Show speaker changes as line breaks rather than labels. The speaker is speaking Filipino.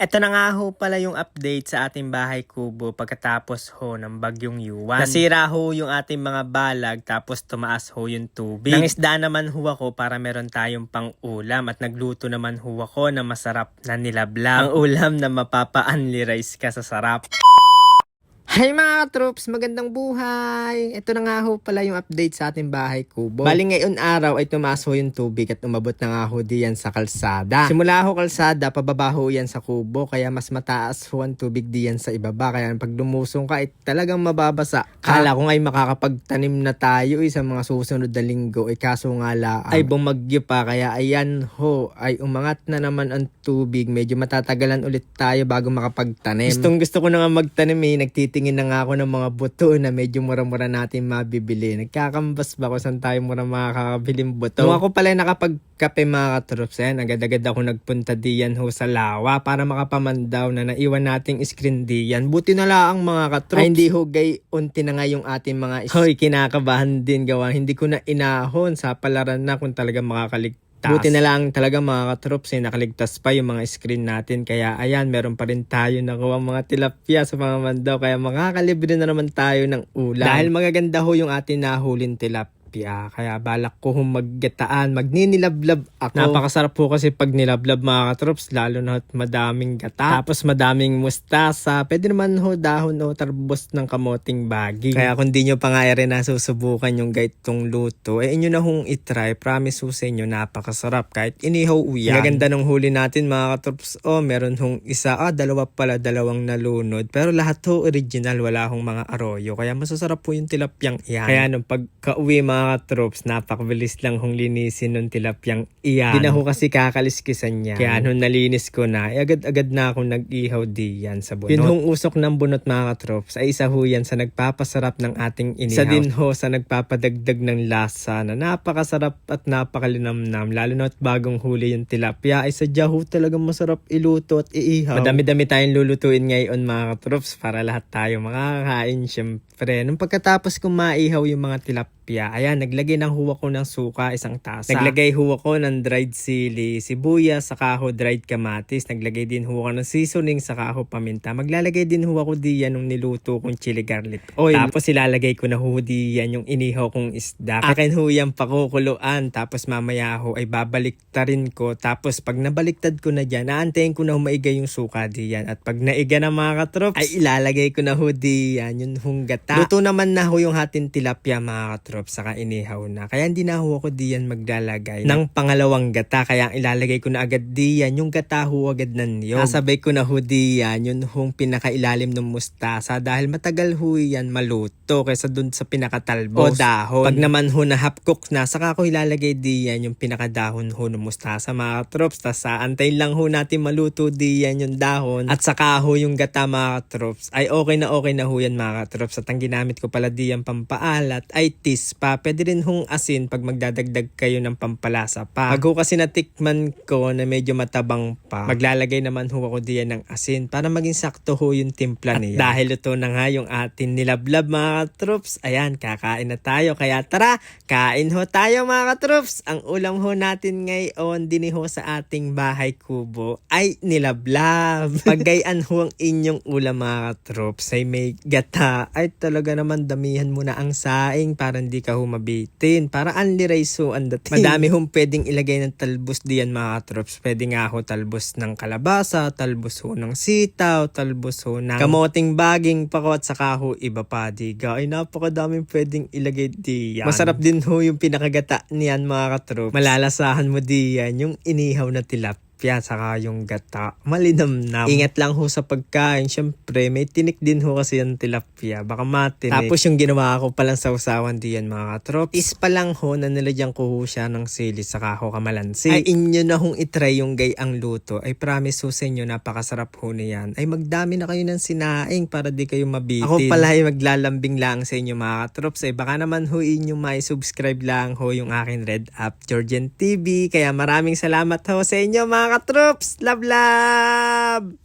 Eto na nga ho pala yung update sa ating bahay kubo pagkatapos ho ng bagyong Yuan. Nasira ho yung ating mga balag tapos tumaas ho yung tubig. Nangisda naman ho ako para meron tayong pang ulam at nagluto naman ho ako ng masarap na nilablab. Ang ulam na mapapa-unli rice ka sa sarap. Hi mga troops, magandang buhay! Ito na nga ho pala yung update sa ating bahay kubo. Bali ngayon araw ay tumaas ho yung tubig at umabot na nga ho diyan sa kalsada. Simula ho kalsada, pababa ho yan sa kubo kaya mas mataas ho ang tubig diyan sa ibaba. Kaya pag lumusong ka ay talagang mababasa. Kala ko nga ay makakapagtanim na tayo sa mga susunod na linggo kaso nga lang ay bumagyo pa kaya ayan ho ay umangat na naman ang tubig. Medyo matatagalan ulit tayo bago makapagtanim. Gusto ko na nga magtanim nagtitingin na nga ako ng mga buto na medyo mura-mura natin mabibili. Nagkakambas ba kung saan tayo mura makakabiling buto? Nung ako pala nakapagkape mga katrops, agad-agad ako nagpunta diyan ho sa lawa para makapamandaw na naiwan nating screen diyan. Buti na lang mga katrops. Ay hindi ho unti na nga yung ating mga hoy, kinakabahan din gawa. Hindi ko na inahon sa palaran na kung talaga makakaligtas. Buti na lang talaga mga katrops nakaligtas pa yung mga screen natin. Kaya ayan, meron pa rin tayo nakuha mga tilapia sa mga mandaw. Kaya makakalibre na naman tayo ng ulam. Dahil magaganda ho yung ating nahulin tilapia. Kaya balak ko maggataan, magninilablab ako. Napakasarap po kasi pag nilablab mga katrops, lalo na madaming gata. Tapos madaming mustasa. Pwede naman ho dahon o tarbos ng kamoting baging. Kaya kung di nyo pa nga rin nasusubukan yung gaitong luto, inyo na hong itry. Promise ho sa inyo, napakasarap. Kahit inihaw uyan. Maganda ng huli natin mga katrops. Meron hong isa, dalawang nalunod. Pero lahat ho original, wala hong mga aroyo. Kaya masasarap po yung tilapyang iyan. Kaya nung pagka-uwi mga katrops, napakabilis lang hong linisin ng tilapyang iyan. Di na ho kasi kakaliskisan niya. Kaya nung nalinis ko na, agad-agad na akong nag-ihaw diyan sa bunot. Yun hong usok ng bunot mga katrops ay isa ho yan sa nagpapasarap ng ating inihaw. Isa din ho sa nagpapadagdag ng lasa na napakasarap at napakalinamnam. Lalo na at bagong huli yung tilapia ay sadya ho talagang masarap iluto at iihaw. Madami-dami tayong lulutuin ngayon mga katrops para lahat tayo makakain syempre. Nung pagkatapos kong maihaw yung mga tilapia, ayan, naglagay ng huwa ko ng suka, isang tasa. Naglagay huwa ko ng dried sili, sibuyas, saka ho dried kamatis. Naglagay din huwa ko ng seasoning, saka ho paminta. Maglalagay din huwa ko diyan yung niluto kong chili garlic oil. Tapos ilalagay ko na ho diyan yung inihaw kong isda. Akin ho yung pakukuluan. Tapos mamaya ho ay babaliktarin ko. Tapos pag nabaliktad ko na dyan, naantayin ko na humaiga yung suka diyan. At pag naiga na mga katrops, ay ilalagay ko na ho diyan yung hunggata. Luto naman na ho yung hating tilapia mga katrops, saka inihaw na. Kaya hindi na ho ako diyan maglalagay ng pangalawang gata. Kaya ilalagay ko na agad diyan yung gata ho agad na niyog. Nasabay ko na ho diyan yung hong pinakailalim ng mustasa dahil matagal ho yan maluto kaysa dun sa pinakatalbos o dahon. Pag naman ho na half cook na, saka ko ilalagay diyan yung pinakadahon ho ng mustasa mga katrops. Tas antayin lang ho natin maluto diyan yung dahon at saka ho yung gata mga katrops. Ay okay na ho yan mga katrops. At ang ginamit ko pala diyan pampaalat ay tispa. Pwede rin hong asin pag magdadagdag kayo ng pampalasa pa. Pag ho kasi natikman ko na medyo matabang pa, maglalagay naman ho ako diyan ng asin para maging sakto ho yung timpla niya. At dahil ito na nga yung atin nilablab mga katrops, ayan, kakain na tayo. Kaya tara, kain ho tayo mga katrops. Ang ulam ho natin ngayon din ho sa ating bahay kubo ay nilablab. Paggayan ho ang inyong ulam mga katrops ay may gata. Ay talaga naman damihan mo na ang saing para hindi ka humabitin. Para unli rice ho ang dating. Madami hong pwedeng ilagay ng talbos diyan mga katrops. Pwede nga ho talbos ng kalabasa, talbos ho ng sitaw, talbos ho ng kamoting baging pako at saka ho iba pa diga. Ay napakadaming pwedeng ilagay diyan. Masarap din ho yung pinakagata niyan mga katrops. Malalasahan mo diyan yung inihaw na tilapia saka yung gata. Malinamnam. Ingat lang ho sa pagkain. Syempre, may tinik din ho kasi yung tilapia. Baka matinik. Tapos yung ginawa ko palang sausawan diyan mga katrops is palang ho na nilagyan ko ho siya ng sili saka ho kamalansi. Ay inyo na hong itry yung gayang luto. Ay promise ho sa inyo napakasarap ho niyan. Ay magdami na kayo ng sinaing para di kayo mabitin. Ako pala ay maglalambing lang sa inyo mga katrops. Ay baka naman ho inyo may subscribe lang ho yung akin Red App Georgian TV. Kaya maraming salamat ho sa inyo mga katrops. Love!